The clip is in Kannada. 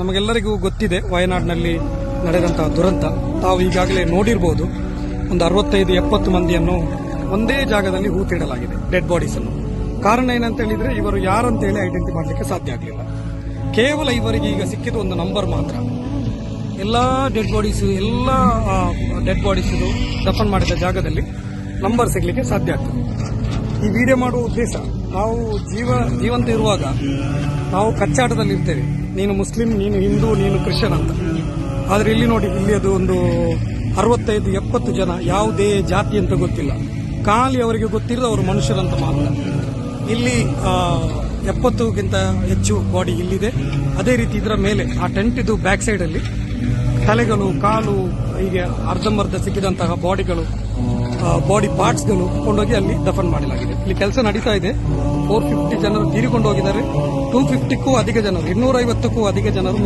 ನಮಗೆಲ್ಲರಿಗೂ ಗೊತ್ತಿದೆ ವಯನಾಡಿನಲ್ಲಿ ನಡೆದಂತಹ ದುರಂತ. ತಾವು ಈಗಾಗಲೇ ನೋಡಿರಬಹುದು, ಒಂದು 65-70 ಮಂದಿಯನ್ನು ಒಂದೇ ಜಾಗದಲ್ಲಿ ಹೂತಿಡಲಾಗಿದೆ, ಡೆಡ್ ಬಾಡೀಸ್ ಅನ್ನು. ಕಾರಣ ಏನಂತ ಹೇಳಿದ್ರೆ, ಇವರು ಯಾರಂತ ಹೇಳಿ ಐಡೆಂಟಿಫೈ ಮಾಡಲಿಕ್ಕೆ ಸಾಧ್ಯ ಆಗಲಿಲ್ಲ. ಕೇವಲ ಇವರಿಗೆ ಈಗ ಸಿಕ್ಕಿದ ಒಂದು ನಂಬರ್ ಮಾತ್ರ. ಎಲ್ಲ ಡೆಡ್ ಬಾಡೀಸ್ ದಫನ್ ಮಾಡಿದ ಜಾಗದಲ್ಲಿ ನಂಬರ್ ಸಿಗಲಿಕ್ಕೆ ಸಾಧ್ಯ ಆಗ್ತದೆ. ಈ ವಿಡಿಯೋ ಮಾಡುವ ಉದ್ದೇಶ, ನಾವು ಜೀವಂತ ಇರುವಾಗ ನಾವು ಕಚ್ಚಾಟದಲ್ಲಿ ಇರ್ತೇವೆ, ನೀನು ಮುಸ್ಲಿಂ, ನೀನು ಹಿಂದೂ, ನೀನು ಕ್ರಿಶ್ಚಿಯನ್ ಅಂತ. ಆದರೆ ಇಲ್ಲಿ ನೋಡಿ, ಇಲ್ಲಿ ಅದು ಒಂದು 65-70 ಜನ, ಯಾವುದೇ ಜಾತಿ ಅಂತ ಗೊತ್ತಿಲ್ಲ, ಖಾಲಿ ಅವರಿಗೆ ಗೊತ್ತಿರೋದು ಅವರು ಮನುಷ್ಯರಂತ ಮಾತ್ರ. ಇಲ್ಲಿ 70ಗಿಂತ ಹೆಚ್ಚು ಬಾಡಿ ಇಲ್ಲಿದೆ. ಅದೇ ರೀತಿ ಇದರ ಮೇಲೆ ಆ ಟೆಂಟ್ ಇದು ಬ್ಯಾಕ್ ಸೈಡ್ ಅಲ್ಲಿ ತಲೆಗಳು, ಕಾಲು, ಹೀಗೆ ಅರ್ಧಂಬರ್ಧ ಸಿಕ್ಕಿದಂತಹ ಬಾಡಿ ಪಾರ್ಟ್ಸ್ಗಳು ಕೊಂಡೋಗಿ ಅಲ್ಲಿ ದಫನ್ ಮಾಡಲಾಗಿದೆ. ಇಲ್ಲಿ ಕೆಲಸ ನಡೀತಾ ಇದೆ. 450 ಜನರು ತೀರಿಕೊಂಡು ಹೋಗಿದ್ದಾರೆ. 250ಕ್ಕೂ ಅಧಿಕ ಜನರು, 250ಕ್ಕೂ ಅಧಿಕ ಜನರು